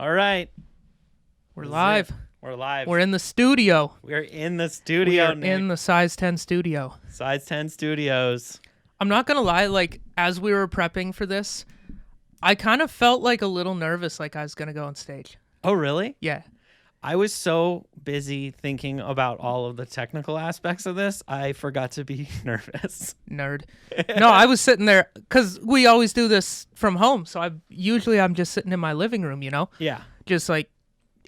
All right. We're live. We're live. We're in the studio. We're in the studio, We're Nick. in the Size 10 studio. Size 10 Studios. I'm not going to lie, like, as we were prepping for this, I kind of felt like a little nervous, like I was going to go on stage. Oh, really? Yeah. I was so busy thinking about all of the technical aspects of this, I forgot to be nervous. Nerd. No, I was sitting there, because we always do this from home, so I'm just sitting in my living room, you know? Yeah. Just like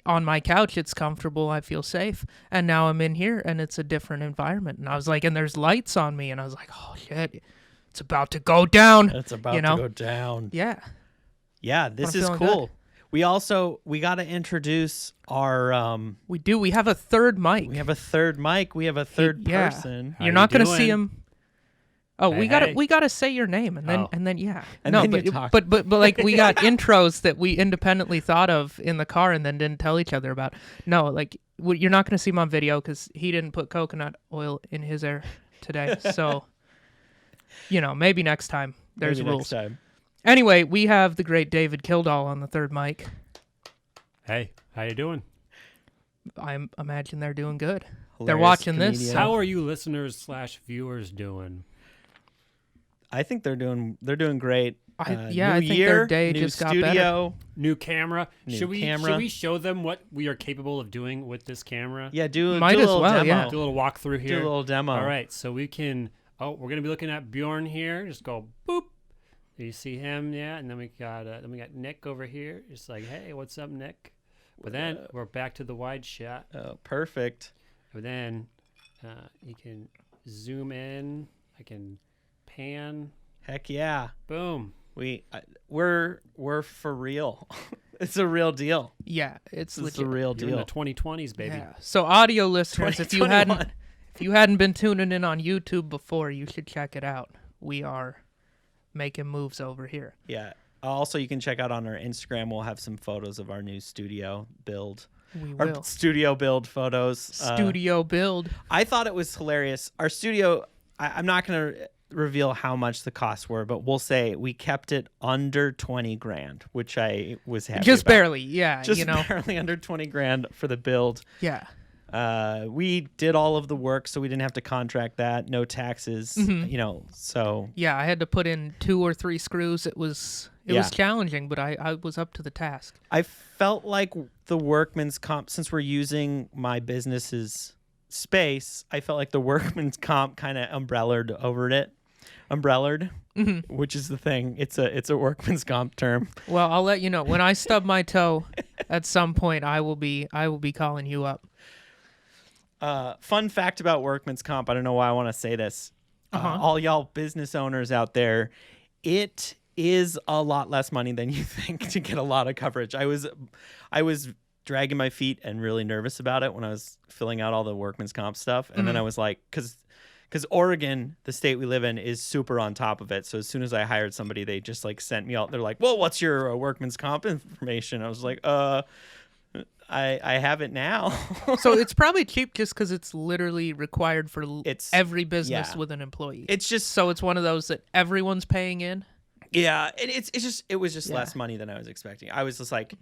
on my couch, it's comfortable, I feel safe. And now I'm in here, and it's a different environment. And I was like, and there's lights on me, and I was like, oh, shit, it's about to go down. It's about to go down. Yeah. Yeah, this is cool. Good. We got to introduce our We have a third mic. We have a third mic. We have a third person. You're not going to doing? see him. Oh, Hey, we gotta say your name and then yeah. And no, then but, you talk. but like we got intros that we independently thought of in the car and then didn't tell each other about. No, like you're not gonna see him on video because he didn't put coconut oil in his hair today. So, maybe next time. There's Maybe rules. next time. Anyway, we have the great David Kildall on the third mic. Hey, how you doing? I imagine they're doing good. They're Hilarious watching this. comedian. How are you listeners/viewers doing? I think they're doing great. I New think year, their day new just got studio. New camera. New Should camera. we show them what we are capable of doing with this camera? Yeah, do Might a as little well, demo. yeah. Do a little walkthrough here. Do a little demo. All right, so we can. Oh, we're gonna be looking at Bjorn here. Just go boop. You see him, yeah, and then we got Nick over here. Just like, hey, what's up, Nick? But then we're back to the wide shot. Oh, perfect. But then you can zoom in. I can pan. Heck yeah. Boom. We're for real. It's a real deal. Yeah, it's It's legit. a real You're in deal. the 2020s, baby. Yeah. So audio listeners, if you 2021. hadn't been tuning in on YouTube before, you should check it out. We are making moves over here. Yeah. Also, you can check out on our Instagram. We'll have some photos of our new studio build. We Our will. studio build photos. Studio build. I thought it was hilarious. Our studio, I'm not going to reveal how much the costs were, but we'll say we kept it under 20 grand, which I was happy Just about. barely, yeah. Just barely under 20 grand for the build. Yeah. We did all of the work, so we didn't have to contract that. No taxes, so. Yeah, I had to put in 2 or 3 screws. It was challenging, but I was up to the task. I felt like the workman's comp, since we're using my business's space, I felt like the workman's comp kind of umbrellaed over it. Which is the thing. It's a workman's comp term. Well, I'll let you know when I stub my toe. At some point, I will be calling you up. Fun fact about workman's comp. I don't know why I want to say this. All y'all business owners out there, it is a lot less money than you think to get a lot of coverage. I was dragging my feet and really nervous about it when I was filling out all the workman's comp stuff, and then I was like, because Oregon, the state we live in, is super on top of it. So as soon as I hired somebody, they just like sent me out. They're like, "Well, what's your workman's comp information?" I was like, I have it now." So it's probably cheap just because it's literally required for every business yeah. with an employee. It's just So it's one of those that everyone's paying in. yeah, and it was just less money than I was expecting. I was just like,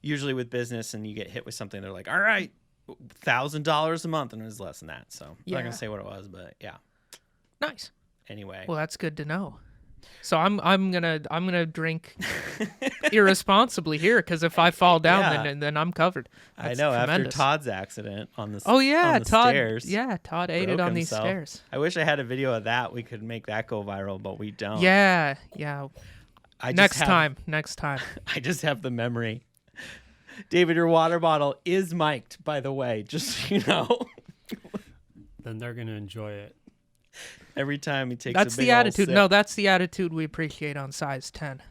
usually with business and you get hit with something, they're like, all right, $1,000 a month, and it was less than that. So I'm not gonna say what it was, but yeah. Nice. Anyway, Well, that's good to know. So I'm gonna drink irresponsibly here because if I fall down, then I'm covered. That's I know. tremendous. After Todd's accident on the Oh yeah, on the Todd. stairs, Yeah, Todd ate it broke on these himself. stairs. I wish I had a video of that. We could make that go viral, but we don't. Yeah. Next Next time. time. I just have the memory. David, your water bottle is mic'd, by the way, just so you know. Then they're gonna enjoy it. Every time he takes That's a big the ol' attitude. sip. No, that's the attitude we appreciate on size 10.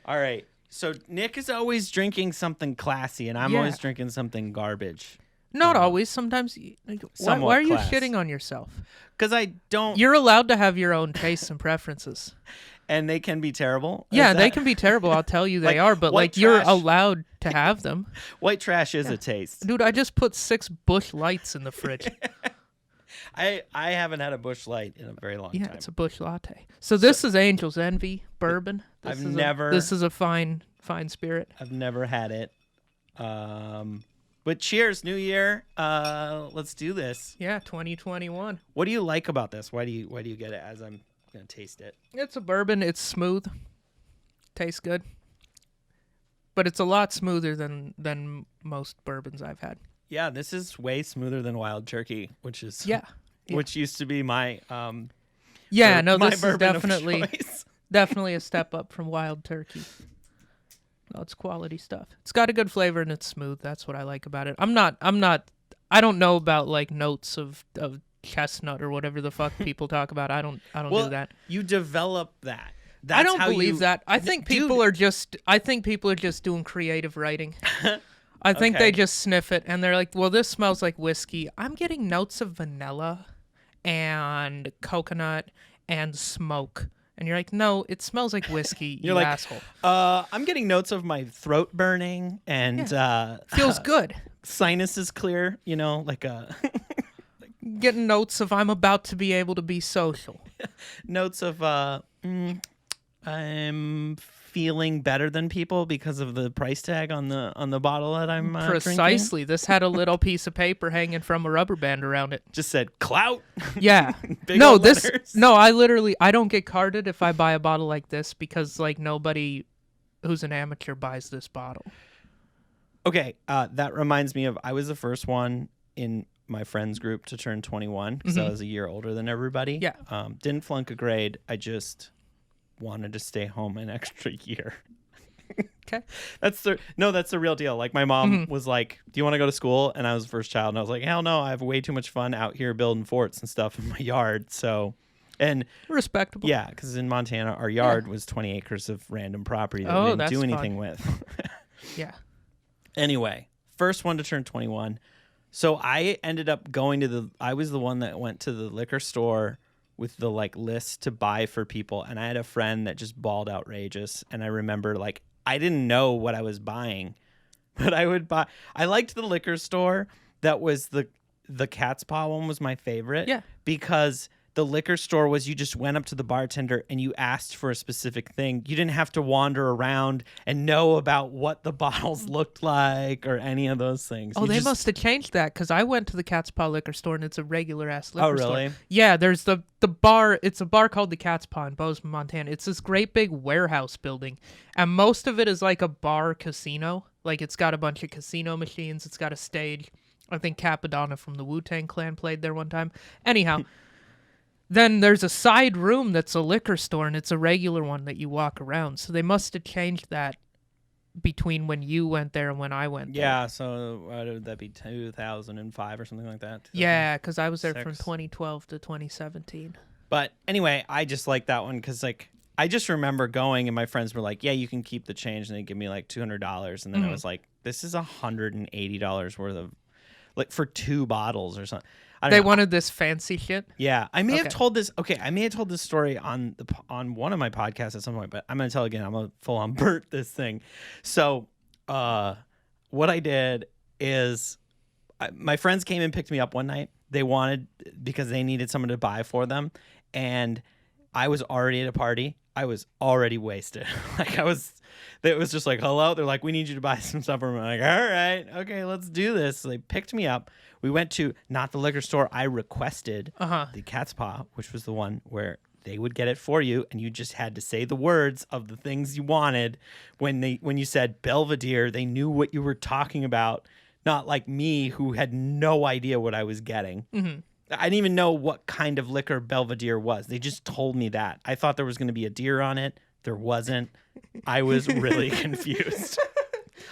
All right. So Nick is always drinking something classy, and I'm Yeah. always drinking something garbage. Not always. Sometimes. Why Somewhat are you class. shitting on yourself? Because I don't... You're allowed to have your own tastes and preferences. And they can be terrible? Yeah, Is they that- can be terrible. I'll tell you they Like, are. But white you're trash. allowed to have them. White trash is a taste. Dude, I just put 6 Busch Lights in the fridge. I haven't had a Busch Light in a very long Yeah, time. it's a Busch Latte. So this is Angel's Envy bourbon. This is a fine spirit. I've never had it. But cheers, New Year. Let's do this. Yeah, 2021. What do you like about this? Why do you get it? As I'm gonna taste it. It's a bourbon. It's smooth. Tastes good. But it's a lot smoother than most bourbons I've had. Yeah, this is way smoother than Wild Turkey, which is Yeah. which used to be my Yeah, or no, my this is bourbon of definitely choice. definitely a step up from Wild Turkey. No, it's quality stuff. It's got a good flavor and it's smooth. That's what I like about it. I don't know about like notes of chestnut or whatever the fuck people talk about. I don't Well, do that. You develop that. That's I don't how believe you, that. I think people are just doing creative writing. I think Okay. they just sniff it and they're like, "Well, this smells like whiskey. I'm getting notes of vanilla and coconut and smoke." And you're like, "No, it smells like whiskey, you You're like, asshole." I'm getting notes of my throat burning and Feels good. sinus is clear. You know, like Getting notes of I'm about to be able to be social. notes of I'm feeling better than people because of the price tag on the bottle that I'm drinking. Precisely. This had a little piece of paper hanging from a rubber band around it. Just said clout. Yeah. Big old letters. I don't get carded if I buy a bottle like this because like nobody who's an amateur buys this bottle. Okay, that reminds me of I was the first one in my friends group to turn 21 because I was a year older than everybody. Yeah. Didn't flunk a grade. I just wanted to stay home an extra year. Okay. That's the real deal. Like my mom was like, "Do you want to go to school?" And I was the first child, and I was like, "Hell no! I have way too much fun out here building forts and stuff in my yard." So, and Respectable. yeah, because in Montana, our yard was 20 acres of random property that we didn't that's do fun. anything with. Yeah. Anyway, first one to turn 21. So I ended up I was the one that went to the liquor store with the like list to buy for people. And I had a friend that just bawled outrageous. And I remember like, I didn't know what I was buying, but I liked the liquor store. That was the Cat's Paw one was my favorite. Yeah. Because the liquor store was you just went up to the bartender and you asked for a specific thing. You didn't have to wander around and know about what the bottles looked like or any of those things. Oh, You they just- must have changed that because I went to the Cat's Paw liquor store and it's a regular ass liquor store. Oh, really? Yeah, there's the bar. It's a bar called the Cat's Paw in Bozeman, Montana. It's this great big warehouse building, and most of it is like a bar casino. Like it's got a bunch of casino machines. It's got a stage. I think Capadonna from the Wu-Tang Clan played there one time. Anyhow. Then there's a side room that's a liquor store, and it's a regular one that you walk around. So they must have changed that between when you went there and when I went there. Yeah, so would that be 2005 or something like that? Yeah, because I was there from 2006. 2012 to 2017. But anyway, I just like that one because like I just remember going and my friends were like, "Yeah, you can keep the change," and they give me like $200, and then I was like, "This is $180 worth of like for 2 bottles or something." I don't They know. wanted this fancy shit. Yeah, I may have Okay. told this. Okay, I may have told this story on one of my podcasts at some point, but I'm gonna tell again. I'm gonna full on burnt this thing. So, what I did is, my friends came and picked me up one night. They wanted because they needed someone to buy for them, and I was already at a party. I was already wasted. It was just like, hello. They're like, we need you to buy some stuff. I'm like, all right, okay, let's do this. So they picked me up. We went to not the liquor store I requested, the Cat's Paw, which was the one where they would get it for you, and you just had to say the words of the things you wanted. When you said Belvedere, they knew what you were talking about. Not like me, who had no idea what I was getting. Mm-hmm. I didn't even know what kind of liquor Belvedere was. They just told me that. I thought there was going to be a deer on it. There wasn't. I was really confused.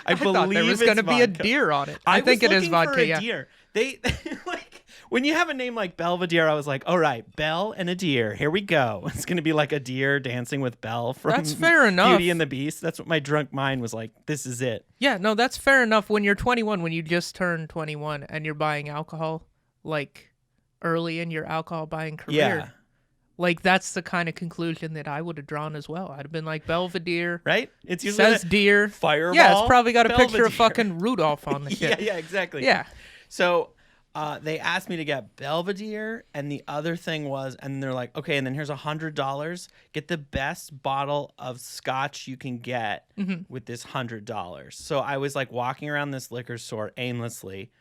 I thought there was going to be a deer on it. I think it is vodka, for a yeah. deer. They like when you have a name like Belvedere, I was like, all right, Belle and a deer. Here we go. It's going to be like a deer dancing with Belle from That's fair enough. Beauty and the Beast. That's what my drunk mind was like. This is it. Yeah, no, that's fair enough. When you're 21, when you just turned 21 and you're buying alcohol, like early in your alcohol buying career, Yeah. like that's the kind of conclusion that I would have drawn as well. I'd have been like, Belvedere, Right? It's usually says deer. Fireball. Yeah, it's probably got a picture Belvedere. of fucking Rudolph on the shit. Yeah, exactly. Yeah. So They asked me to get Belvedere, and the other thing was, and they're like, okay, and then here's $100. Get the best bottle of scotch you can get with this $100. So I was like walking around this liquor store aimlessly,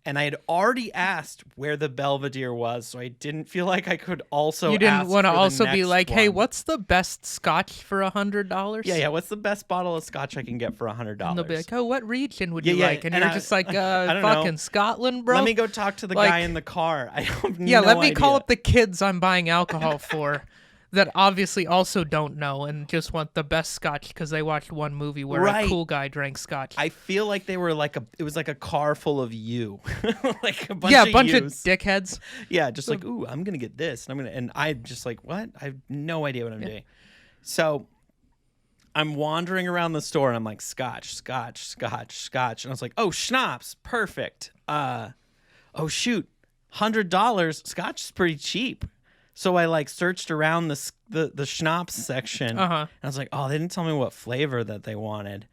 and I had already asked where the Belvedere was, so I didn't feel like I could also. You didn't want to also be like, "Hey, what's the best scotch for $100?" Yeah. What's the best bottle of scotch I can get for $100? And they'll be like, "Oh, what region would you like?" And, you're just like, I don't "Fucking know. Scotland, bro." Let me go talk to the guy in the car. I have let me idea. call up the kids I'm buying alcohol for. That obviously also don't know and just want the best scotch because they watched one movie where a cool guy drank scotch. I feel like they were it was like a car full of like a bunch of dickheads. Yeah, just like, ooh, I'm gonna get this, and I'm just like, what? I have no idea what I'm doing. So I'm wandering around the store and I'm like, scotch, and I was like, oh, schnapps, perfect. Oh shoot, $100. Scotch is pretty cheap. So I like searched around the schnapps section. And I was like, oh, they didn't tell me what flavor that they wanted.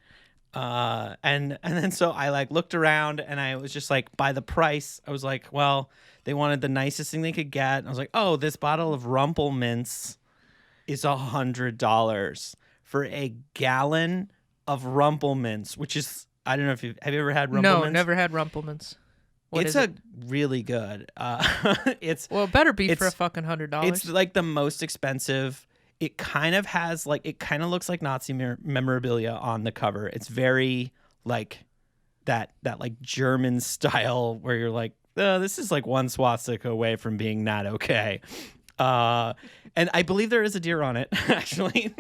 And then so I like looked around and I was just like, by the price, I was like, well, they wanted the nicest thing they could get. And I was like, oh, this bottle of Rumpelmints is $100 for a gallon of Rumpelmints, which is, I don't know if have you ever had Rumpelmints? No, never had Rumpelmints. It's really good. It better be for a fucking $100. It's like the most expensive. It kind of has it kind of looks like Nazi memorabilia on the cover. It's very like that like German style where you're like, this is like one swastika away from being not okay. And I believe there is a deer on it, actually.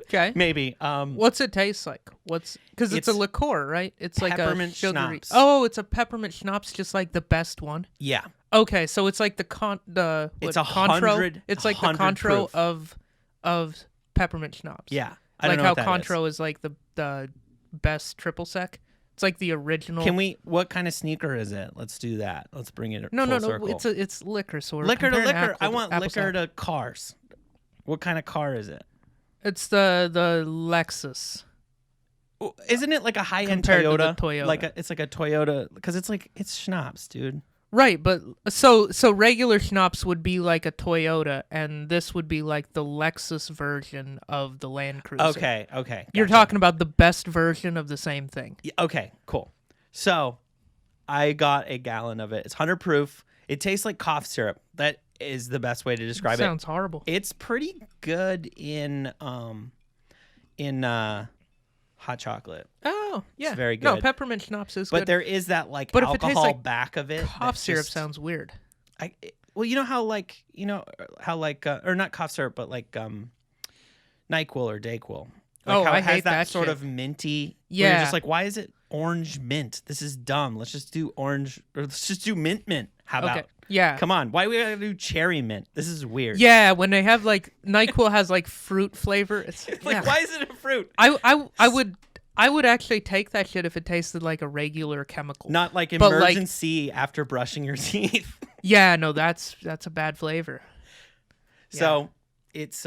Okay. Maybe. What's it taste like? Because it's a liqueur, right? It's like peppermint a sugary. schnapps. Oh, it's a peppermint schnapps, just like the best one. Yeah. Okay, so it's like it's a Contro. It's like the Contro proof. of peppermint schnapps. Yeah. I don't know how Contro is like the best triple sec. It's like the original. What kind of sneaker is it? Let's do that. Let's bring it No. circle. It's liquor. So liquor to liquor. I want liquor to cars. What kind of car is it? It's the Lexus. Isn't it like a high-end Compared Toyota? to the Toyota. It's like a Toyota because it's schnapps, dude. Right, but so regular schnapps would be like a Toyota, and this would be like the Lexus version of the Land Cruiser. Okay. Gotcha. You're talking about the best version of the same thing. Yeah, okay, cool. So I got a gallon of it. It's 100 proof. It tastes like cough syrup. That is the best way to describe it. Sounds horrible. It's pretty good in hot chocolate. Oh, yeah. It's very good. No, peppermint schnapps is good. But there is that like but alcohol if it tastes like back of it. cough syrup sounds weird. Well, you know how or not cough syrup, but like NyQuil or DayQuil. Like how I it has hate that sort shit. of minty. Yeah. You're just like, why is it orange mint? This is dumb. Let's just do orange, or let's just do mint. How about? Okay. Yeah. Come on. Why we gotta do cherry mint? This is weird. Yeah, when they have like NyQuil has like fruit flavor. It's like, why is it a fruit? I would actually take that shit if it tasted like a regular chemical. Not like But, emergency after brushing your teeth. Yeah, no, that's a bad flavor. So it's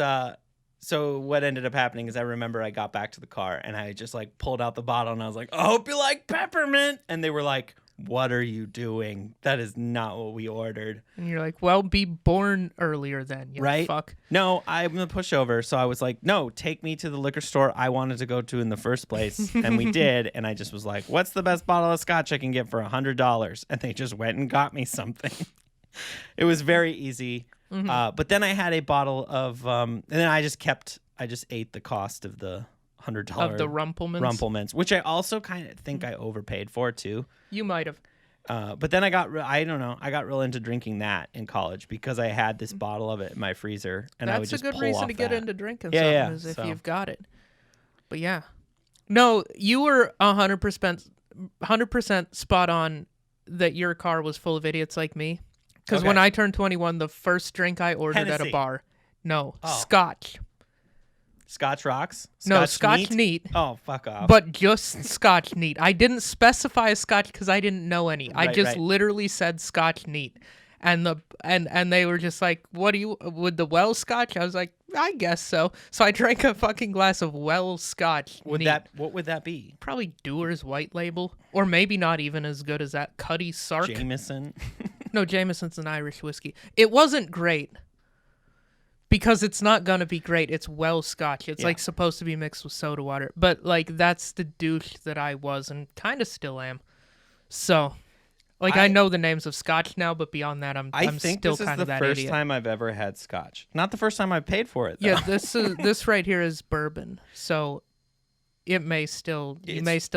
so what ended up happening is I remember I got back to the car and I just like pulled out the bottle and I was like, I hope you like peppermint. And they were like, what are you doing? That is not what we ordered. And you're like, well, be born earlier then, you right? fuck. No, I'm the pushover. So I was like, no, take me to the liquor store I wanted to go to in the first place. And we did. And I just was like, what's the best bottle of scotch I can get for $100? And they just went and got me something. It was very easy. Mm-hmm. But then I had a bottle of, and then I just ate the cost of the $100 Of the Rumpelmans? which I also kind of think I overpaid for too. You might have. But then I got real into drinking that in college because I had this bottle of it in my freezer, and I would just That's a good pull reason off to get that. into drinking Yeah, something, is if you've got it. But yeah. No, you were 100% spot on that your car was full of idiots like me. Because when I turned 21, the first drink I ordered at Hennessy. a bar, Scotch. Scotch rocks? No, Scotch neat. Oh, fuck off. But just Scotch neat. I didn't specify a Scotch because I didn't know any. I just literally said Scotch neat. And they were just like, what do you, would the Wells Scotch? I was like, I guess so. So I drank a fucking glass of Wells Scotch. What would that be? Probably Dewar's White Label. Or maybe not even as good as that. Cuddy Sark. Jameson. No, Jameson's an Irish whiskey. It wasn't great because it's not going to be great. It's well Scotch. It's like supposed to be mixed with soda water. But like that's the douche that I was and kind of still am. So like I know the names of Scotch now, but beyond that I'm still kind of that idiot. I think this is the first time I've ever had Scotch. Not the first time I paid for it though. Yeah, this right here is bourbon. So you may still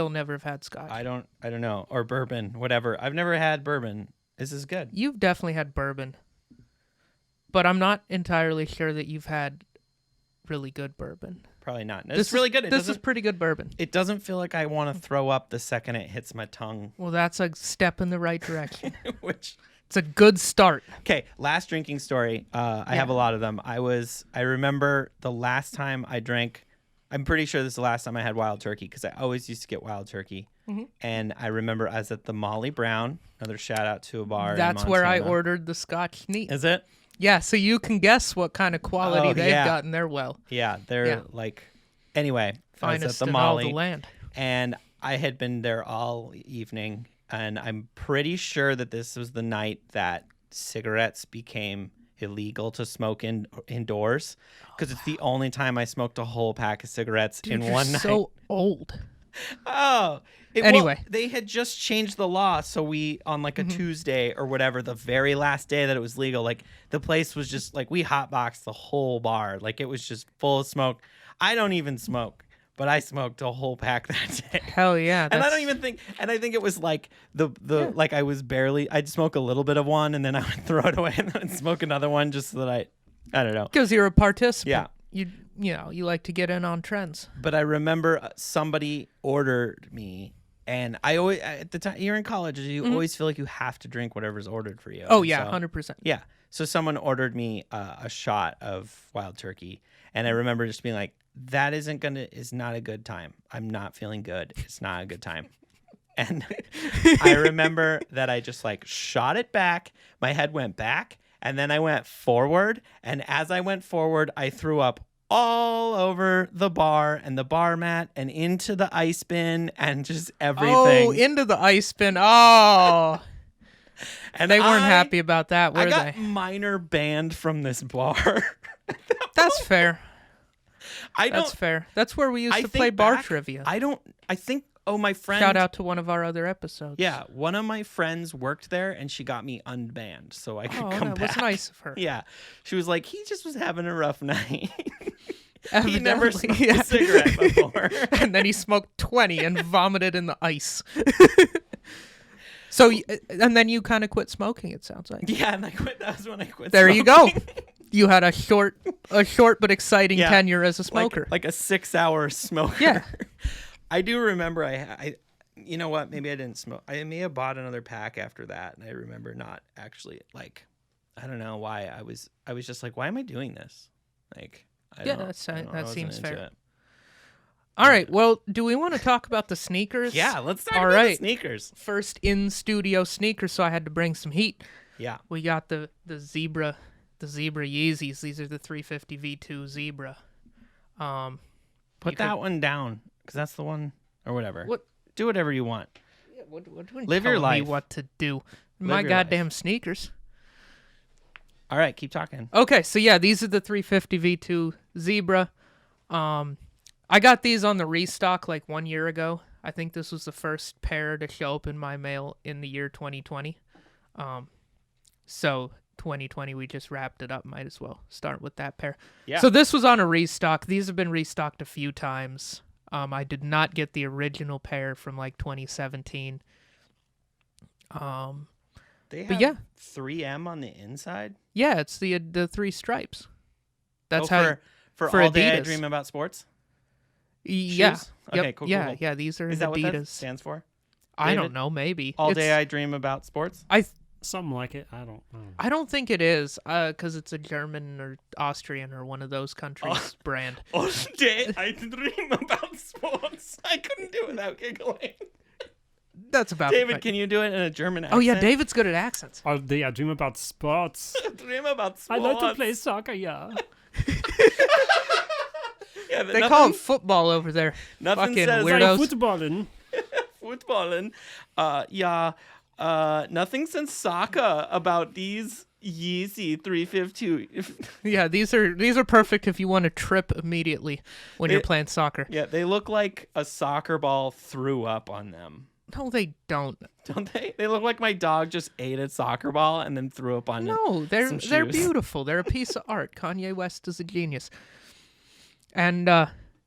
never have had Scotch. I don't know. Or bourbon, whatever. I've never had bourbon. This is good. You've definitely had bourbon. But I'm not entirely sure that you've had really good bourbon. Probably not. It's really good. This is pretty good bourbon. It doesn't feel like I want to throw up the second it hits my tongue. Well, that's a step in the right direction. Which it's a good start. Okay, last drinking story. I have a lot of them. I remember the last time I drank. I'm pretty sure this is the last time I had wild turkey because I always used to get wild turkey. Mm-hmm. And I remember I was at the Molly Brown. Another shout out to a bar. That's where I ordered the Scotch neat. Is it? Yeah, so you can guess what kind of quality they've got in their well. Yeah, they're like, anyway, finest I was at the in Molly, all the land. And I had been there all evening, and I'm pretty sure that this was the night that cigarettes became illegal to smoke indoors, because it's the only time I smoked a whole pack of cigarettes in one night. So old. Oh. Anyway. Well, they had just changed the law, so we, on like a Tuesday or whatever, the very last day that it was legal, like the place was just like, we hotboxed the whole bar. Like it was just full of smoke. I don't even smoke, but I smoked a whole pack that day. Hell yeah. And I don't even think, and I think it was like like I was I'd smoke a little bit of one and then I would throw it away and then I'd smoke another one just so that I don't know. Because you're a participant. Yeah. You like to get in on trends. But I remember somebody ordered me, and I always, at the time, you're in college, you always feel like you have to drink whatever's ordered for you. Oh, yeah, 100%. Yeah. So someone ordered me a shot of wild turkey, and I remember just being like, that is not a good time. I'm not feeling good. It's not a good time. And I remember that I just like shot it back. My head went back, and then I went forward. And as I went forward, I threw up all over the bar and the bar mat and into the ice bin and just everything. Oh, into the ice bin. Oh. And they weren't happy about that, were they? I got minor banned from this bar. That's fair. That's fair. That's where we used to play bar trivia. My friend. Shout out to one of our other episodes. Yeah, one of my friends worked there, and she got me unbanned, so I could come back. That was nice of her. Yeah, she was like, he just was having a rough night. He never smoked a cigarette before, and then he smoked 20 and vomited in the ice. So, and then you kind of quit smoking. It sounds like. Yeah, and I quit. That was when I quit. There smoking. you go. You had a short but exciting tenure as a smoker, like a 6-hour smoker. Yeah. I do remember I you know what, maybe I didn't smoke. I may have bought another pack after that, and I remember not actually, like, I don't know why I was just like, why am I doing this? Like, that seems fair. All right, well, do we want to talk about the sneakers? Yeah, let's talk about the sneakers. First in studio sneakers, so I had to bring some heat. Yeah. We got the Zebra Yeezys. These are the 350 V2 Zebra. Put that one down. Because that's the one, or whatever. What? Do whatever you want. Yeah, what live your life. Me what to do. My goddamn sneakers. All right, keep talking. Okay, so yeah, these are the 350 V2 Zebra. I got these on the restock like 1 year ago. I think this was the first pair to show up in my mail in the year 2020. So 2020, we just wrapped it up. Might as well start with that pair. Yeah. So this was on a restock. These have been restocked a few times. I did not get the original pair from like 2017. They have but yeah. 3M on the inside? Yeah, it's the 3 stripes. That's for for all day Adidas. I dream about sports? Yeah. Shoes? Okay, yep. cool. Yeah, these are Is that Adidas. what that stands for? I don't know, maybe. All day I dream about sports? Something like it. I don't know. I don't think it is, because it's a German or Austrian or one of those countries brand. All day I dream about sports. I couldn't do it without giggling. That's about David, right. Can you do it in a German accent? Oh, yeah, David's good at accents. All day I dream about sports. Dream about sports. I like to play soccer, yeah. Yeah, they call it football over there. Nothing Fucking says weirdos. Footballing. Footballing. Yeah. Nothing since Sokka about these Yeezy 352. Yeah, these are perfect if you want to trip immediately when you're playing soccer. Yeah, they look like a soccer ball threw up on them. No, they don't. Don't they? They look like my dog just ate a soccer ball and then threw up on No, they're shoes. beautiful. They're a piece of art. Kanye West is a genius. And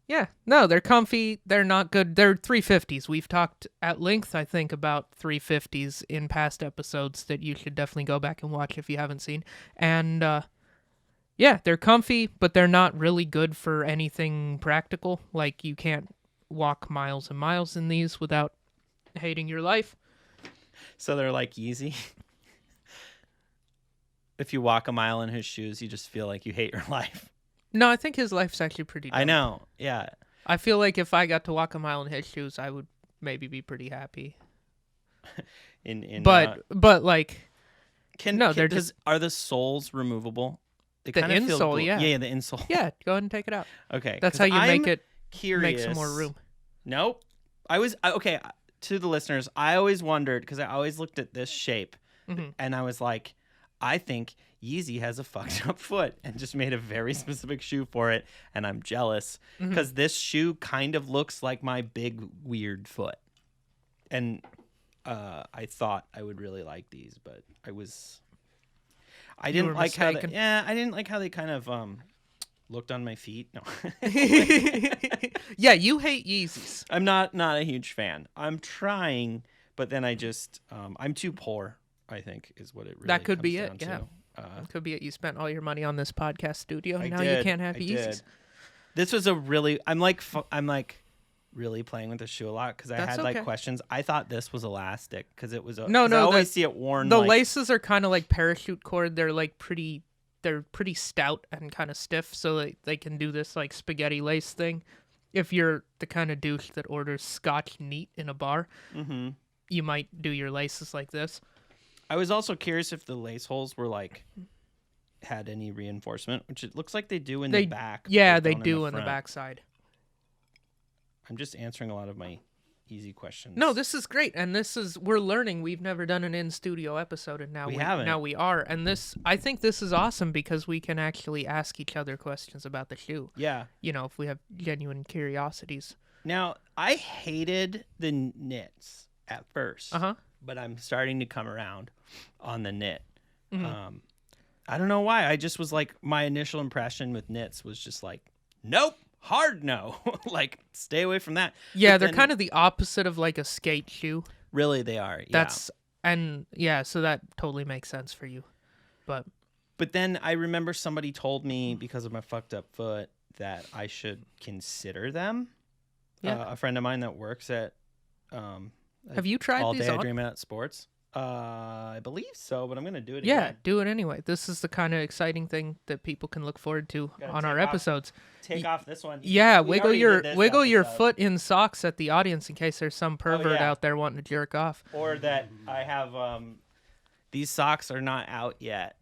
yeah, no, they're comfy. They're not good. They're 350s. We've talked at length, I think, about 350s in past episodes that you should definitely go back and watch if you haven't seen. And yeah, they're comfy, but they're not really good for anything practical. Like, you can't walk miles and miles in these without hating your life. So they're like Yeezy. If you walk a mile in his shoes, you just feel like you hate your life. No, I think his life's actually pretty dope. I know, yeah. I feel like if I got to walk a mile in his shoes, I would maybe be pretty happy. But like, are the soles removable? They the kind of feel insole, yeah. Yeah, the insole. Yeah, go ahead and take it out. Okay. That's how you make curious. some more room. Nope. Okay, to the listeners, I always wondered, because I always looked at this shape, and I was like, I think Yeezy has a fucked up foot and just made a very specific shoe for it, and I'm jealous because this shoe kind of looks like my big weird foot, and I thought I would really like these, but I didn't like how they kind of looked on my feet. No. Yeah, you hate Yeezys. I'm not a huge fan. I'm trying, but then I just I'm too poor, I think, is what it really that could comes be down it. to. Yeah, could be it. You spent all your money on this podcast studio, and I now did, you can't have I Yeezys. did. This was a really I'm like really playing with the shoe a lot because I That's had okay. like questions. I thought this was elastic because it was No, I always see it worn. The like, laces are kind of like parachute cord. They're like pretty stout and kind of stiff, so they can do this like spaghetti lace thing. If you're the kind of douche that orders Scotch neat in a bar, you might do your laces like this. I was also curious if the lace holes were like had any reinforcement, which it looks like they do in the back. Yeah, but they don't do in on the front. backside. I'm just answering a lot of my easy questions. No, this is great, and we're learning. We've never done an in-studio episode, and now haven't. Now we are, and I think this is awesome because we can actually ask each other questions about the shoe. Yeah. You know, if we have genuine curiosities. Now, I hated the knits at first, but I'm starting to come around on the knit. I don't know why. I just was like, my initial impression with knits was just like, nope. Hard no. Like, stay away from that. Yeah, they're kind of the opposite of like a skate shoe. Really, they are. Yeah. So that totally makes sense for you. But then I remember somebody told me, because of my fucked up foot, that I should consider them. Yeah. A friend of mine that works at have you tried All these Day I on? Dream About Sports. I believe so, but I'm going to do it Yeah, again. do it anyway. This is the kind of exciting thing that people can look forward to on our episodes. Take off this one. Yeah, We wiggle already your did this wiggle your episode. foot in socks at the audience in case there's some pervert yeah. out there wanting to jerk off. Or that I have these socks are not out yet.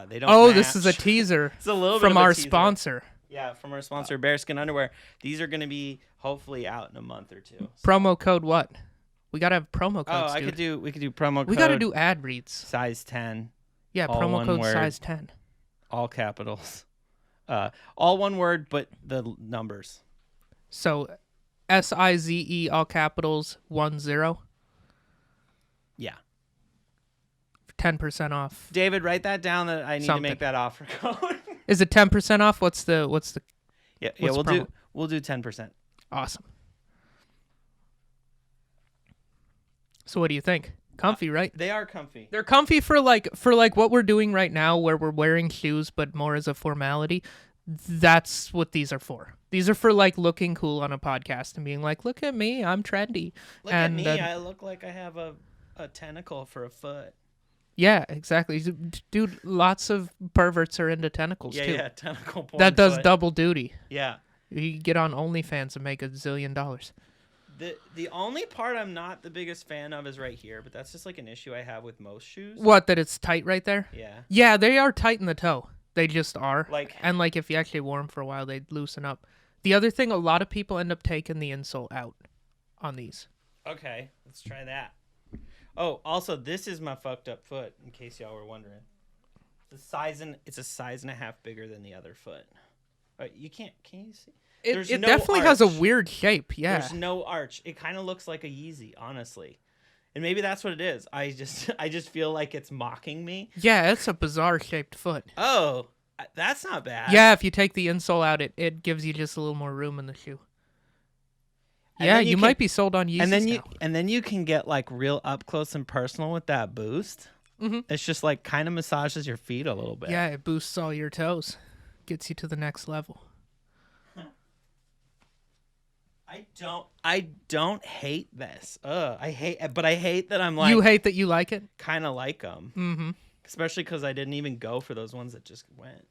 They don't Oh, match. this is a teaser It's a little bit from of a our teaser. sponsor. Yeah, from our sponsor, Bearskin Underwear. These are going to be hopefully out in a month or two. Promo code what? We gotta have promo codes. We could do promo code. We gotta do ad reads. size 10, Yeah, all promo one code word. size 10. all capitals. All one word, but the numbers. So SIZE all capitals 10. Yeah. 10% off. David, write that down. That I need Something. to make that offer code. Is it 10% off? What's the Yeah, What's we'll do 10%. awesome? So what do you think? Comfy, right? They are comfy. They're comfy for like what we're doing right now, where we're wearing shoes, but more as a formality. That's what these are for. These are for like looking cool on a podcast and being like, "Look at me, I'm trendy." Look and, at me. I look like I have a tentacle for a foot. Yeah, exactly, dude. Lots of perverts are into tentacles too. Yeah, tentacle porn. That does foot. double duty. Yeah. You get on OnlyFans and make $1 zillion. The only part I'm not the biggest fan of is right here, but that's just like an issue I have with most shoes. What? That it's tight right there? Yeah. Yeah, they are tight in the toe. They just are. Like- and like if you actually wore them for a while, they'd loosen up. The other thing, a lot of people end up taking the insole out on these. Okay, let's try that. Oh, also, this is my fucked up foot, in case y'all were wondering. It's a size and a half bigger than the other foot. You can't. Can you see? It definitely has a weird shape. Yeah. There's no arch. It kind of looks like a Yeezy, honestly. And maybe that's what it is. I just feel like it's mocking me. Yeah, it's a bizarre shaped foot. Oh, that's not bad. Yeah, if you take the insole out, it gives you just a little more room in the shoe. And yeah, you might be sold on Yeezys and then you can get like real up close and personal with that boost. Mm-hmm. It's just like kind of massages your feet a little bit. Yeah, it boosts all your toes, gets you to the next level. I don't hate this. I hate that I'm like. You hate that you like it? Kind of like them. Mm-hmm. Especially because I didn't even go for those ones that just went.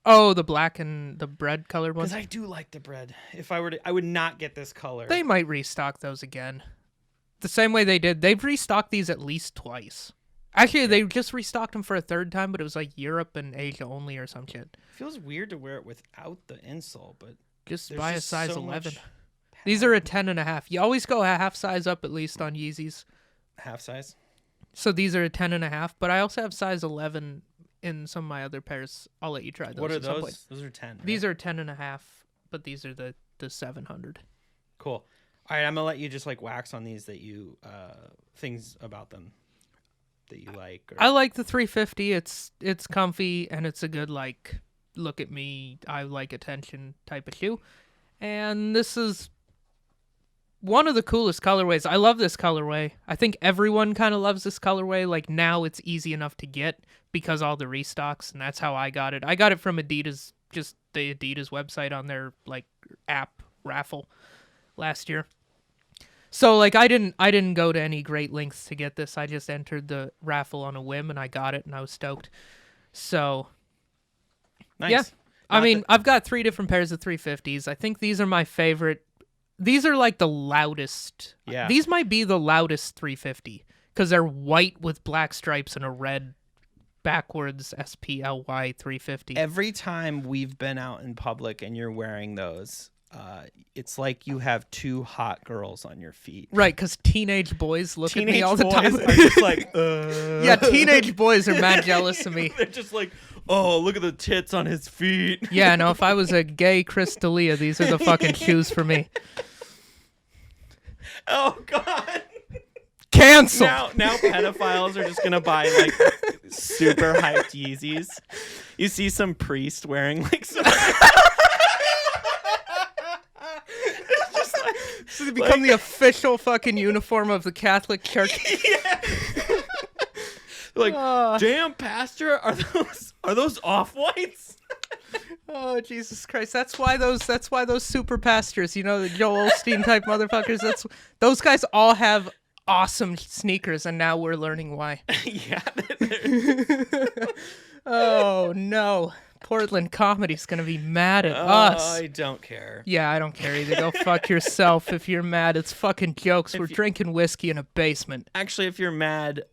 Oh, the black and the bread colored ones? Because I do like the bread. If I were to, I would not get this color. They might restock those again. The same way they did. They've restocked these at least twice. Actually, they just restocked them for a third time, but it was like Europe and Asia only or some shit. It feels weird to wear it without the insole, but just buy a size 11. These are a 10.5. You always go a half size up at least on Yeezys. Half size? So these are a 10.5, but I also have size 11 in some of my other pairs. I'll let you try those. What are those? Those are 10. Right? These are 10.5, but these are the 700. Cool. All right, I'm gonna let you just like wax on these that you things about them that you like. Or... I like the 350. It's comfy and it's a good like look at me, I like attention type of shoe. And this is one of the coolest colorways. I love this colorway. I think everyone kind of loves this colorway. Like now it's easy enough to get because all the restocks, and that's how I got it. I got it from Adidas, just the Adidas website on their like app raffle last year. So like I didn't go to any great lengths to get this. I just entered the raffle on a whim and I got it and I was stoked. So nice. Yeah. I mean, I've got 3 different pairs of 350s. I think these are my favorite. These are like the loudest. Yeah. These might be the loudest 350 because they're white with black stripes and a red backwards SPLY 350. Every time we've been out in public and you're wearing those, it's like you have 2 hot girls on your feet. Right, because teenage boys look at me all the time. Are just like, Yeah, teenage boys are mad jealous of me. They're just like, oh, look at the tits on his feet. Yeah, no, if I was a gay Chris D'Elia, these are the fucking shoes for me. Oh, God. Cancel. Now pedophiles are just going to buy, like, super hyped Yeezys. You see some priest wearing, like, some... So they become the official fucking uniform of the Catholic Church. Yeah. Like, damn, pastor, are those off-whites? Oh, Jesus Christ. That's why those super pastors, you know, the Joel Osteen type motherfuckers, those guys all have awesome sneakers, and now we're learning why. Yeah. Oh, no. Portland comedy's going to be mad at us. I don't care. Yeah, I don't care either. Go fuck yourself if you're mad. It's fucking jokes. We're drinking whiskey in a basement. Actually, if you're mad,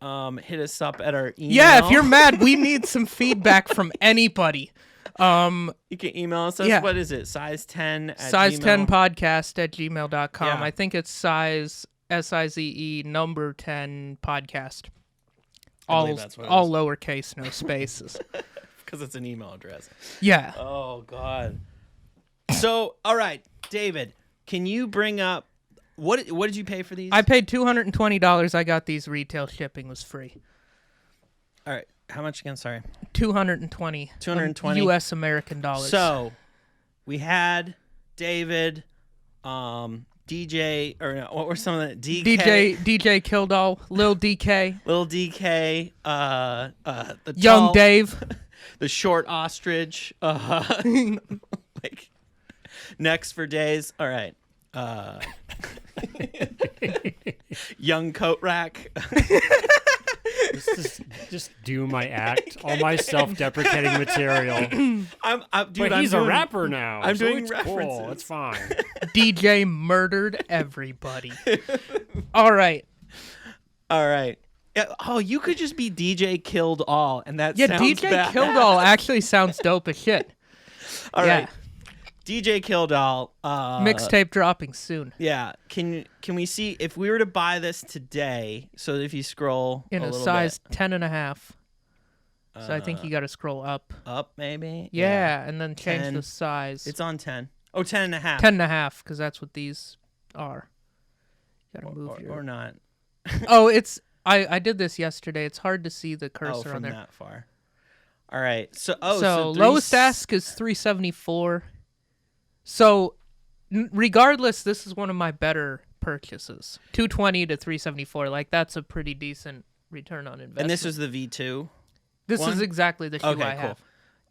hit us up at our email. Yeah, if you're mad, we need some feedback from anybody. You can email us. Yeah. What is it? Size10 at size10podcast@gmail.com. Yeah. I think it's size SIZE number 10 podcast. All lowercase, no spaces. Because it's an email address. Yeah. Oh, God. So, all right, David, can you bring up what did you pay for these? I paid $220. I got these. Retail shipping was free. All right. How much again? Sorry. 220. 220 US American dollars. So, we had David, DJ, or no, what were some of the DJ Kildall, Lil DK, the Young tall, Dave, the short ostrich, like next for days. All right, young coat rack. Just do my act. All my self-deprecating material. Dude, he's a rapper now. I'm doing it's references. Cool. It's fine. DJ murdered everybody. All right. Yeah, oh, you could just be DJ Killed All, and that yeah, sounds DJ bad. Killed All actually sounds dope as shit. All right. DJ Killdoll. Mixtape dropping soon. Yeah. Can we see if we were to buy this today? So if you scroll In a little size bit, 10.5. So I think you got to scroll up. up maybe. Yeah, and then change 10. the size. It's on 10. Oh, 10 and a half. 10.5, because that's what these are. You gotta move or not. Oh, it's. I did this yesterday. It's hard to see the cursor from on there. that far. All right. So lowest ask is $374. So regardless, this is one of my better purchases. $220 to $374. Like that's a pretty decent return on investment. And this is the V2. This one? is exactly the shoe Okay, I cool.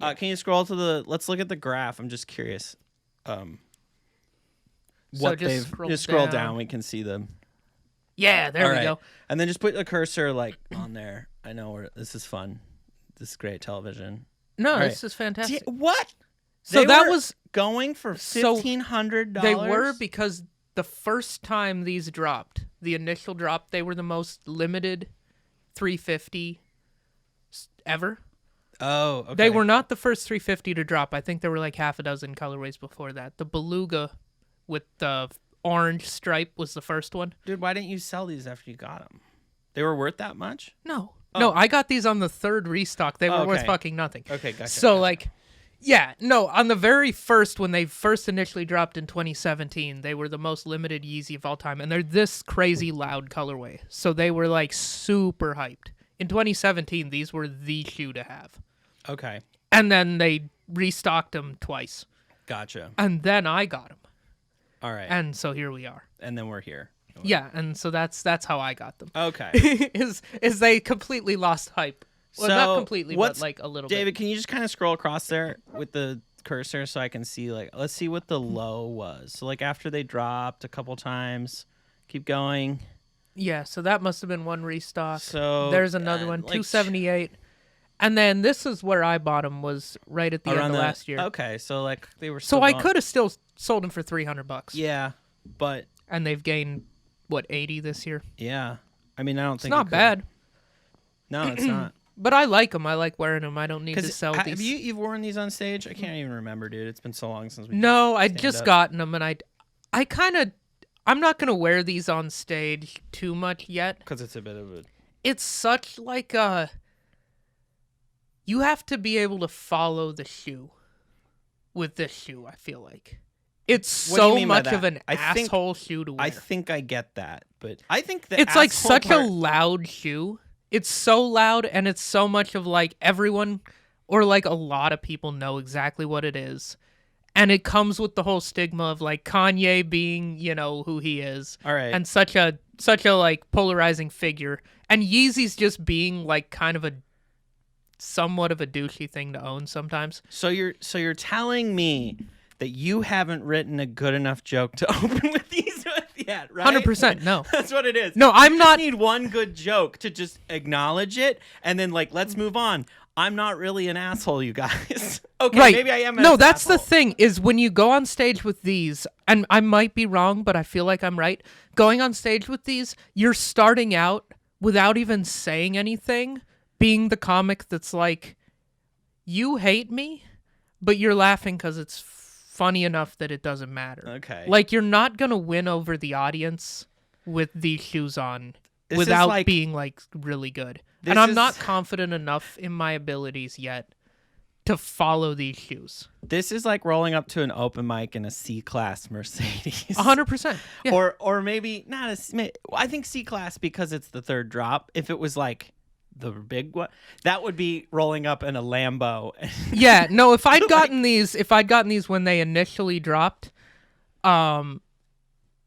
have. Can you scroll to the? Let's look at the graph. I'm just curious. What just they've scroll down. We can see them. Yeah, there we go. And then just put the cursor like on there. I know this is fun. This is great television. No, All this is fantastic. What? So They that were was going for $1,500. They were because the first time these dropped, the initial drop, they were the most limited 350 ever. Oh, okay. They were not the first 350 to drop. I think there were like half a dozen colorways before that. The Beluga with the orange stripe was the first one. Dude, why didn't you sell these after you got them? They were worth that much? No. Oh. No, I got these on the third restock. They were Okay. worth fucking nothing. Okay, gotcha. So like, yeah, no, on the very first, when they first initially dropped in 2017, they were the most limited Yeezy of all time. And they're this crazy loud colorway. So they were like super hyped. In 2017, these were the shoe to have. Okay, And then they restocked them twice. gotcha. And then I got them. All right, And so here we are. and then we're here. Yeah, and so that's how I got them. Okay. is they completely lost hype. Well, So, not completely, what's- but like a little David, bit. can you just kind of scroll across there with the cursor so I can see, like, let's see what the low was. So, like, after they dropped a couple times, keep going. Yeah, so that must have been one restock. So there's another one, like, 278. And then this is where I bought them, was right at the end of last year. Okay, so, like, they were So still I going- could have still sold them for $300. Yeah, but, And they've gained, what, 80 this year? yeah. I mean, I don't It's think not it could- bad. No, it's not. But I like them. I like wearing them. I don't need to Because sell have these. you've worn these on stage? I can't even remember, dude. It's been so long since we. No, I stand just up. gotten them, and I kind of, I'm not gonna wear these on stage too much yet. Because it's a bit of a. It's such like a. You have to be able to follow the shoe. With this shoe, I feel like it's What do you so mean by much of that? an I think- asshole shoe to wear. I think I get that, but I think that It's like such a loud shoe. It's so loud, and it's so much of like everyone, or like a lot of people know exactly what it is. And it comes with the whole stigma of like Kanye being, you know, who he is. All right. And such a like polarizing figure. And Yeezy's just being like kind of a somewhat of a douchey thing to own sometimes. So you're telling me that you haven't written a good enough joke to open with these with yet, right? 100%, no. That's what it is. No, I'm You not. need one good joke to just acknowledge it, and then like let's move on. I'm not really an asshole, you guys. Okay, Right. maybe I am. No, an that's the asshole. thing is when you go on stage with these, and I might be wrong, but I feel like I'm right. Going on stage with these, you're starting out without even saying anything, being the comic that's like, you hate me, but you're laughing because it's funny enough that it doesn't matter. Okay. Like, you're not going to win over the audience with these shoes on This is without like- being, like, really good. This And I'm is- not confident enough in my abilities yet to follow these shoes. This is like rolling up to an open mic in a C-class Mercedes. 100%. Yeah. Or maybe not I think C-class because it's the third drop. If it was like the big one, that would be rolling up in a Lambo. Yeah, no, if I'd gotten these when they initially dropped,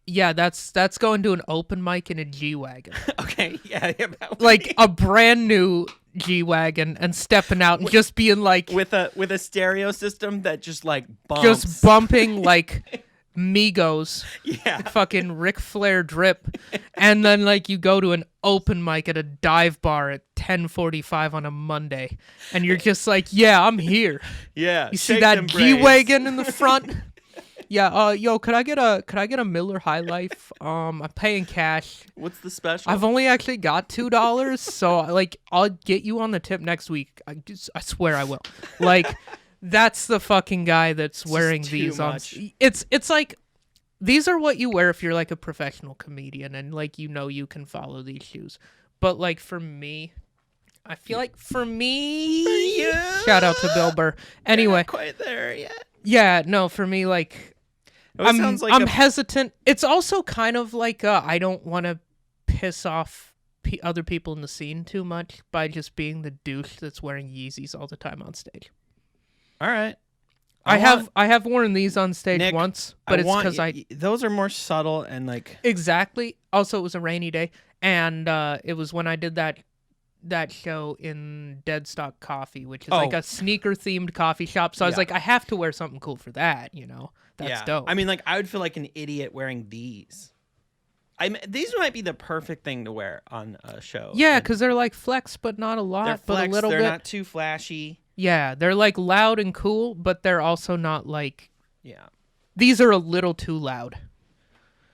yeah, that's going to an open mic in a G-Wagon. Okay, yeah, that would Like be- a brand new G-Wagon and stepping out and just being like with a stereo system that just like bumps. just bumping like Migos, Yeah. fucking Ric Flair drip, and then like you go to an open mic at a dive bar at 10:45 on a Monday, and you're just like, yeah, I'm here. Yeah. You see shake that them braids. G-Wagon in the front? Yeah, yo, could I get a Miller High Life? I'm paying cash. What's the special? I've only actually got $2, so like I'll get you on the tip next week. I swear I will. Like That's the fucking guy that's wearing just these too on. much. It's like these are what you wear if you're like a professional comedian and like you can follow these shoes. But like for me, I feel like for me, shout out to Bill Burr. Anyway, Not quite there yet. yeah, no, for me like I'm hesitant. It's also kind of like I don't want to piss off other people in the scene too much by just being the douche that's wearing Yeezys all the time on stage. All right. I have worn these on stage Nick, once, but it's because those are more subtle and like exactly. Also, it was a rainy day, and it was when I did that show in Deadstock Coffee, which is like a sneaker themed coffee shop. So I was like, I have to wear something cool for that. That's dope. I mean, like I would feel like an idiot wearing these. These might be the perfect thing to wear on a show. Yeah, because they're like flex, but not a lot, they're but flex, a little they're bit. They're not too flashy. Yeah, they're like loud and cool, but they're also not like. Yeah. These are a little too loud.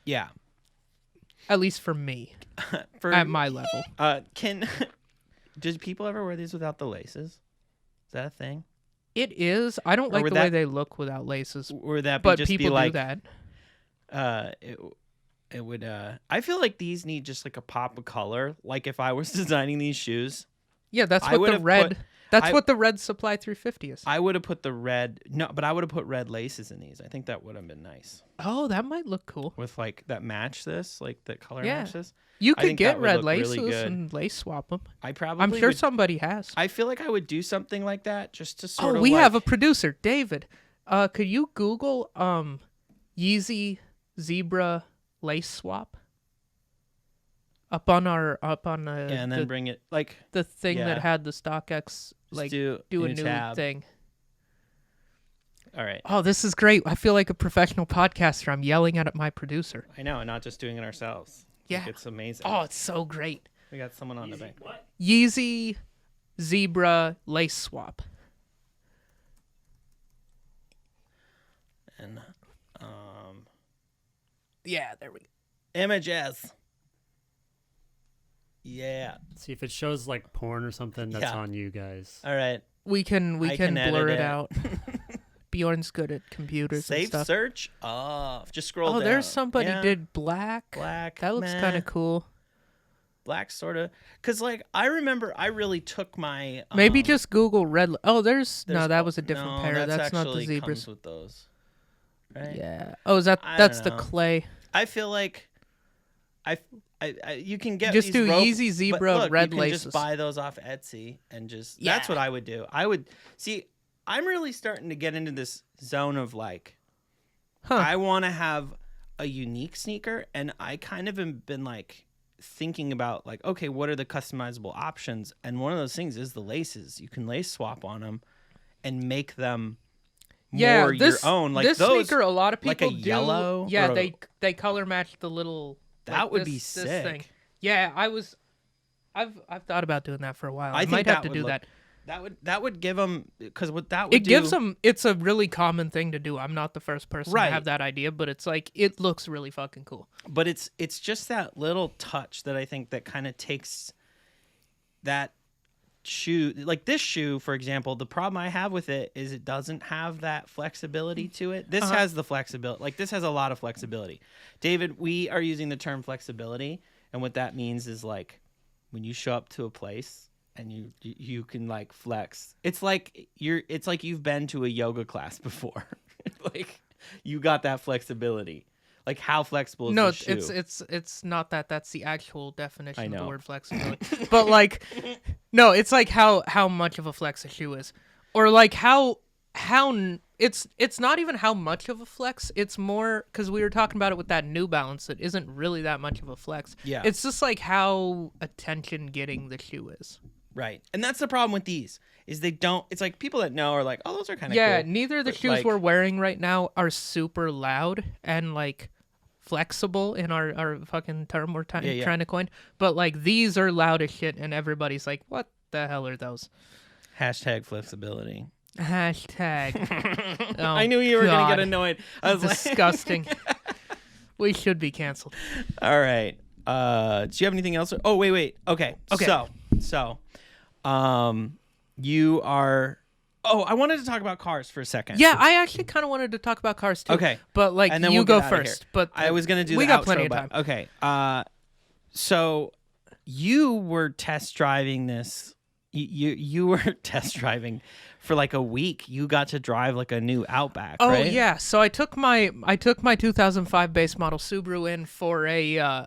Yeah. At least for me. At my level. Does people ever wear these without the laces? Is that a thing? It is. I don't like the way they look without laces. Or that but just people be like, do that. It would. I feel like these need just like a pop of color. Like if I was designing these shoes. Yeah, that's what the red. That's what the red Supply 350 is. I would have put the red. No, but I would have put red laces in these. I think that would have been nice. Oh, that might look cool. With like that match this, like that color match this. You could get red laces and lace swap them. I'm sure somebody has. I feel like I would do something like that just to sort of. Oh, we have a producer, David. Could you Google Yeezy zebra lace swap? Up on and then bring it like the thing that had the StockX like do a new thing. All right. Oh, this is great. I feel like a professional podcaster. I'm yelling at my producer. I know, and not just doing it ourselves. Yeah. Like, it's amazing. Oh, it's so great. We got someone on the bank. What? Yeezy zebra lace swap. And yeah, there we go. Images. Yeah. See if it shows like porn or something. That's on you guys. All right. We can blur it out. out. Bjorn's good at computers. Safe and stuff. search off. Just scroll down. Oh, there's somebody did black. Black. That looks kind of cool. Black sort of. Because like I remember I really took my. Maybe just Google red. Oh, there's no. That was a different pair. That's not the zebras. Comes with those. Right? Yeah. Oh, is that's the clay? I feel like. You can get just these do Yeezy zebra red you can laces. Just buy those off Etsy and just that's what I would do. I would see. I'm really starting to get into this zone of like, I want to have a unique sneaker, and I kind of have been like thinking about like, okay, what are the customizable options? And one of those things is the laces. You can lace swap on them and make them more your own. Like this those, sneaker, a lot of people like a do. yellow. Yeah, they color match the little. That would be sick. This thing. Yeah, I've thought about doing that for a while. I might that have to do that. That would give them, because what that would gives them. It's a really common thing to do. I'm not the first person to have that idea, but it's like it looks really fucking cool. But it's just that little touch that I think that kind of takes that shoe, like this shoe, for example. The problem I have with it is it doesn't have that flexibility to it. This has the flexibility. Like this has a lot of flexibility. David, we are using the term flexibility, and what that means is like when you show up to a place and you can like flex. It's like you've been to a yoga class before. Like you got that flexibility. Like how flexible is the shoe? It's not that. That's the actual definition of the word flexibility. But like, no, it's like how much of a flex a shoe is, or like how it's not even how much of a flex. It's more because we were talking about it with that New Balance. It isn't really that much of a flex. Yeah, it's just like how attention getting the shoe is. Right, and that's the problem with these is they don't. It's like people that know are like, oh, those are kind of cool. Neither of the shoes we're wearing right now are super loud and like flexible in our fucking term we're trying to coin. But like these are loud as shit, and everybody's like, what the hell are those? Hashtag flexibility. Hashtag. Oh, I knew you were gonna get annoyed. I was disgusting. We should be canceled. All right. Do you have anything else? Oh, wait. Okay. So, you are Oh, I wanted to talk about cars for a second. Yeah, I actually kind of wanted to talk about cars too. Okay. But like, And then you we'll go get outta here. first. But I was gonna do. We the got outro, plenty of but- time. Okay. So you were test driving this. You were test driving for like a week. You got to drive like a new Outback. Oh right? yeah, so I took my 2005 base model Subaru in for a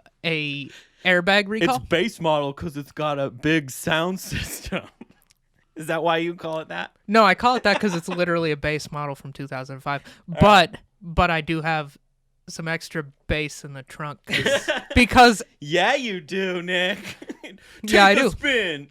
airbag recall. It's base model because it's got a big sound system. Is that why you call it that? No, I call it that because it's literally a base model from 2005. But I do have some extra bass in the trunk because Yeah, you do, Nick. Yeah, I Take a do. Spin.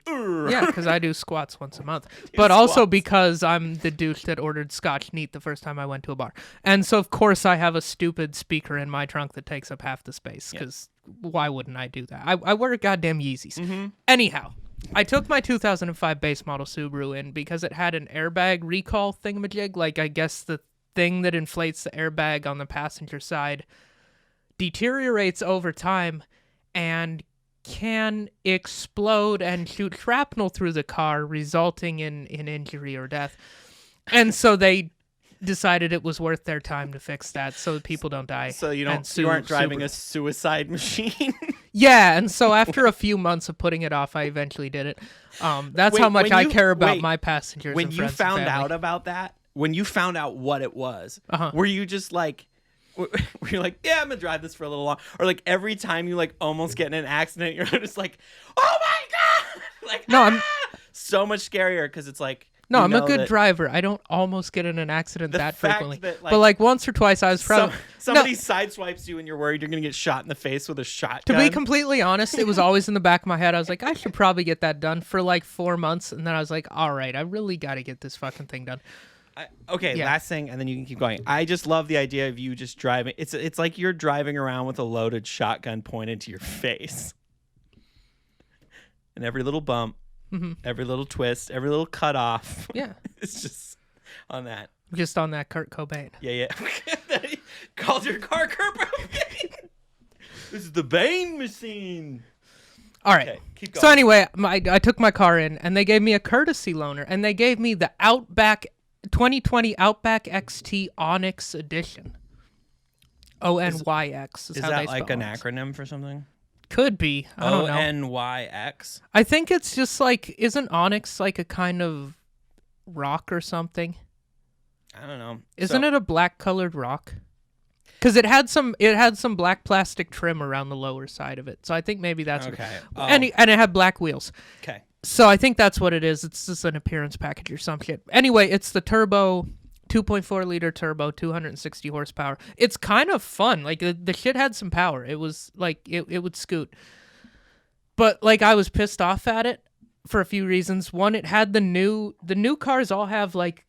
yeah, because I do squats once a month. But also because I'm the douche that ordered Scotch Neat the first time I went to a bar, and so of course I have a stupid speaker in my trunk that takes up half the space. Because why wouldn't I do that? I wear goddamn Yeezys. Mm-hmm. Anyhow. I took my 2005 base model Subaru in because it had an airbag recall thingamajig. Like, I guess the thing that inflates the airbag on the passenger side deteriorates over time and can explode and shoot shrapnel through the car, resulting in injury or death. And so they decided it was worth their time to fix that so people don't die. So you and don't. sue You aren't driving Subaru. a suicide machine. Yeah, and so after a few months of putting it off, I eventually did it. That's Wait, how much when I you- care about wait, my passengers. When and you friends and found family. out about that, when you found out what it was, were you just like, were you like, yeah, I'm gonna drive this for a little long, or like every time you like almost get in an accident, you're just like, oh my god, like No, I'm- so much scarier because it's like. No, you I'm a know good that driver. I don't almost get in an accident the that fact frequently. that, But like once or twice, I was proud. somebody sideswipes you and you're worried you're gonna get shot in the face with a To shotgun. be completely honest, it was always in the back of my head. I was like, I should probably get that done for like 4 months, and then I was like, all right, I really got to get this fucking thing done. Okay, Yeah. last thing, and then you can keep going. I just love the idea of you just driving. It's like you're driving around with a loaded shotgun pointed to your face, and every little bump, every little twist, every little cut off. Yeah, It's just on that. just on that Kurt Cobain. Yeah. Called your car Kurt Cobain. This is the Bane machine. All right. Okay, keep going. So anyway, I took my car in, and they gave me a courtesy loaner, and they gave me the Outback 2020 Outback XT Onyx Edition. ONYX is Is how that they like spell an Onyx. acronym for something? Could be. I don't know. ONYX. I think it's just like, isn't onyx like a kind of rock or something? I don't know. Isn't it a black colored rock? Because it had some black plastic trim around the lower side of it, so I think maybe that's Okay. What, and it had black wheels. Okay. So I think that's what it is. It's just an appearance package or some shit. Anyway, it's the turbo, 2.4 liter turbo, 260 horsepower. It's kind of fun. Like the shit had some power. It was like it would scoot. But like I was pissed off at it for a few reasons. One, it had the new cars all have like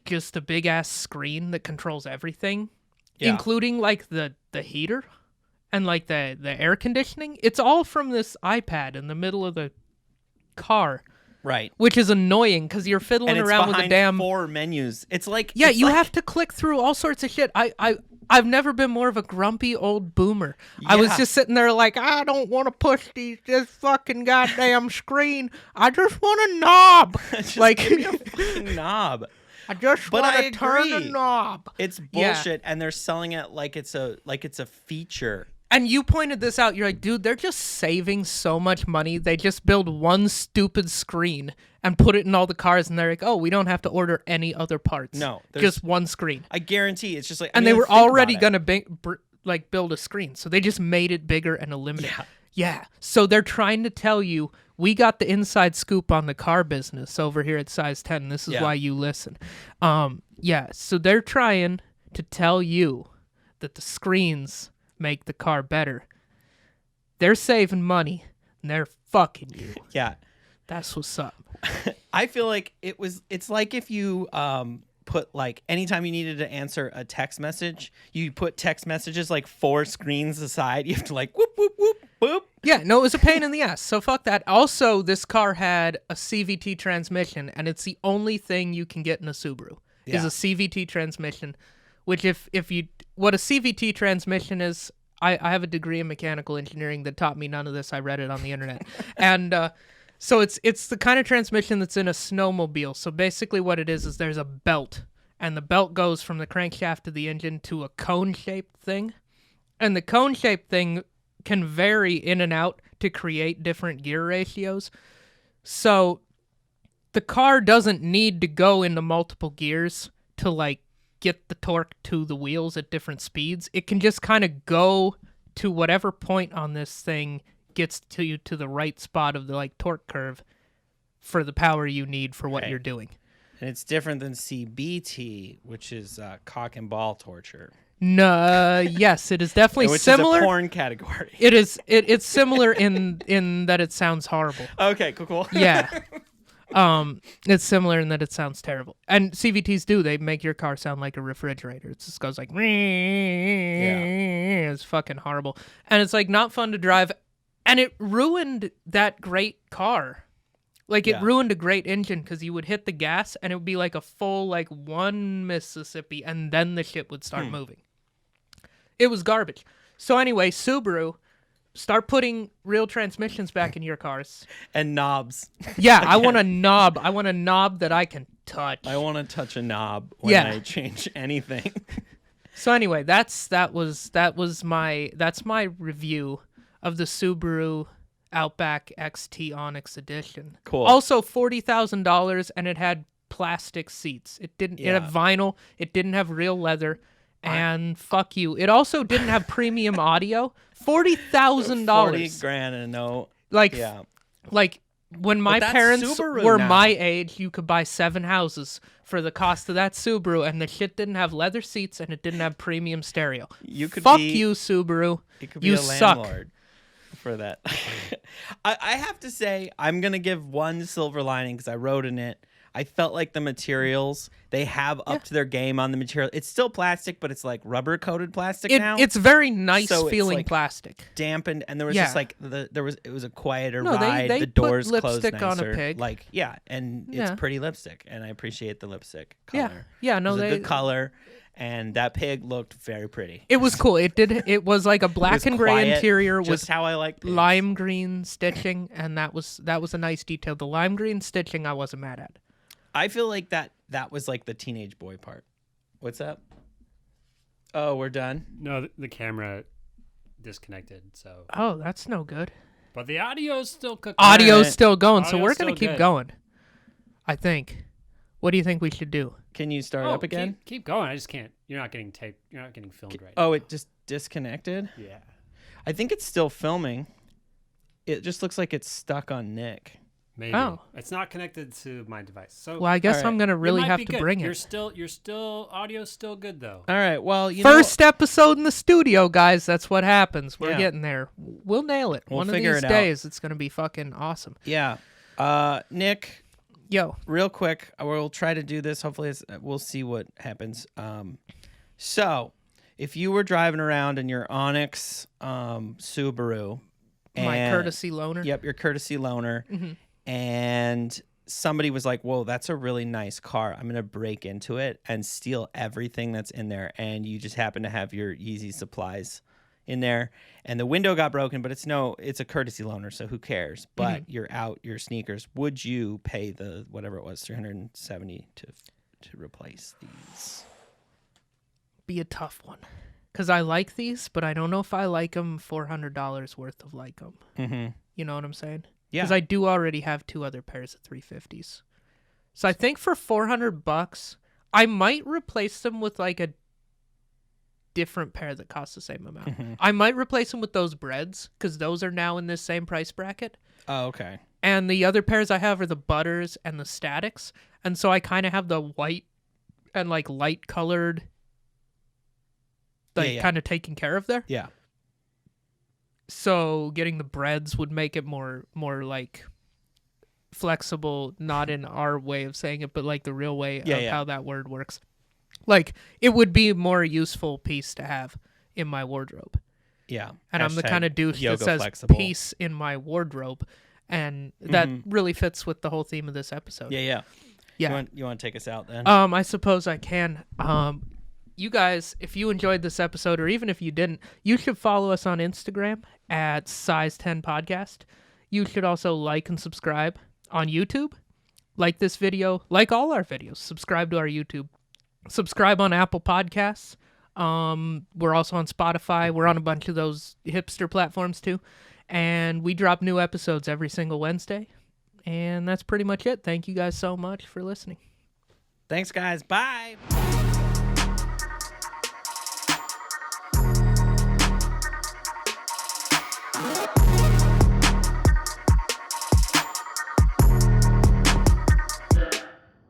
just a big ass screen that controls everything, including like the heater and like the air conditioning. It's all from this iPad in the middle of the car. Right. Which is annoying because you're fiddling And it's around with the behind damn 4 menus. It's like Yeah, it's you like- have to click through all sorts of shit. I've never been more of a grumpy old boomer. I was Yeah. just sitting there like, I don't want to push this fucking goddamn screen. I just want a knob. Just like give me a fucking knob. I just But want I to turn a agree. knob. It's Yeah. bullshit, and they're selling it like it's a feature. And you pointed this out. You're like, dude, they're just saving so much money. They just build one stupid screen and put it in all the cars, and they're like, oh, we don't have to order any other parts. No, there's- just one screen. I guarantee it's just like. And I they mean, were think about already it. gonna build a screen, so they just made it bigger and eliminated. Yeah. Yeah. So they're trying to tell you we got the inside scoop on the car business over here at Size 10. This is Yeah. why you listen. Yeah. So they're trying to tell you that the screens make the car better. They're saving money and they're fucking you. Yeah. That's what's up. I feel like it's like if you put like anytime you needed to answer a text message, you put text messages like 4 screens aside. You have to like whoop whoop whoop whoop. Yeah, no, it was a pain in the ass. So fuck that. Also, this car had a CVT transmission, and it's the only thing you can get in a Subaru is Yeah. a CVT transmission. Which, if you what a CVT transmission is, I have a degree in mechanical engineering that taught me none of this. I read it on the internet, and So it's the kind of transmission that's in a snowmobile. So basically what it is there's a belt, and the belt goes from the crankshaft to the engine to a cone-shaped thing. And the cone-shaped thing can vary in and out to create different gear ratios. So the car doesn't need to go into multiple gears to like get the torque to the wheels at different speeds. It can just kind of go to whatever point on this thing gets to you to the right spot of the like torque curve for the power you need for what you're doing. And it's different than CBT, which is cock and ball torture. No, yes, it is definitely which similar. Is a porn category. It is. It's similar in that it sounds horrible. Okay, cool. Yeah. It's similar in that it sounds terrible. And CVTs do. They make your car sound like a refrigerator. It just goes like, it's fucking horrible. And it's like not fun to drive. And it ruined that great car. Like it ruined a great engine because you would hit the gas and it would be like a full like one Mississippi and then the shit would start moving. It was garbage. So anyway, Subaru, start putting real transmissions back in your cars. And knobs. Yeah, I want a knob. I want a knob that I can touch. I want to touch a knob when I change anything. So anyway, that's my review of the Subaru Outback XT Onyx Edition. Cool. Also $40,000 and it had plastic seats. It didn't it had vinyl, it didn't have real leather. And fuck you. It also didn't have premium audio. $40,000. $40,000 and no. Like when my parents Subaru were now. my age, you could buy 7 houses for the cost of that Subaru, and the shit didn't have leather seats and it didn't have premium stereo. Fuck you, Subaru. You could be you a suck. landlord for that. I have to say, I'm gonna give one silver lining because I wrote in it. I felt like the materials they have up to their game on the material. It's still plastic, but it's like rubber coated plastic now. It's very nice So it's feeling like dampened. Dampened, and there was just like it was a quieter No, ride. they the doors put closed lipstick nicer. on a pig. Like and it's pretty lipstick, and I appreciate the lipstick color. Yeah, no, it was a they good color, and that pig looked very pretty. It was cool. It was like a black and gray quiet, interior just with how I like pigs. lime green stitching, and that was a nice detail. The lime green stitching I wasn't mad at. I feel like that was like the teenage boy part. What's up? Oh, we're done. No, the camera disconnected. So. Oh, that's no good. But the audio's still cooking. Audio's still going, so Audio's we're gonna still keep good. going. I think. What do you think we should do? Can you start up again? Keep going. I just can't. You're not getting taped. You're not getting filmed right now. Oh, it just disconnected? Yeah. I think it's still filming. It just looks like it's stuck on Nick. Maybe. Oh. It's not connected to my device. So Well, I guess Alright. I'm gonna really might have be to good. bring You're it. still audio's still good though. All right. Well, First episode in the studio, guys. That's what happens. We're Yeah. getting there. We'll nail it. We'll One of figure these it out. days, it's gonna be fucking awesome. Yeah. Nick, Yo, real quick, we'll try to do this. Hopefully, we'll see what happens. So, if you were driving around in your Onyx Subaru, my and- courtesy loaner. Yep, your courtesy loaner. And somebody was like, whoa, that's a really nice car. I'm going to break into it and steal everything that's in there. And you just happen to have your Yeezy supplies in there. And the window got broken, but it's a courtesy loaner, so who cares? But you're out your sneakers. Would you pay the, whatever it was, $370 to replace these? Be a tough one. Because I like these, but I don't know if I like them $400 worth of like them. Mm-hmm. You know what I'm saying? Yeah. Because I do already have 2 other pairs of 350s. So I think for $400, I might replace them with like a different pair that costs the same amount. I might replace them with those breads because those are now in this same price bracket. Oh, okay. And the other pairs I have are the butters and the statics. And so I kind of have the white and like light colored, like kind of taken care of there. Yeah. So getting the breads would make it more like flexible, not in our way of saying it, but like the real way of how that word works. Like it would be a more useful piece to have in my wardrobe. Yeah. And I'm the kind of douche that yoga says flexible. piece in my wardrobe. And that really fits with the whole theme of this episode. Yeah. Yeah. You want to take us out then? I suppose I can. You guys, if you enjoyed this episode, or even if you didn't, you should follow us on Instagram at Size10 Podcast. you should also like and subscribe on YouTube. Like this video, like all our videos. Subscribe to our YouTube. Subscribe on Apple Podcasts. We're also on Spotify. We're on a bunch of those hipster platforms too. And we drop new episodes every single Wednesday. And that's pretty much it. Thank you guys so much for listening. Thanks, guys. Bye.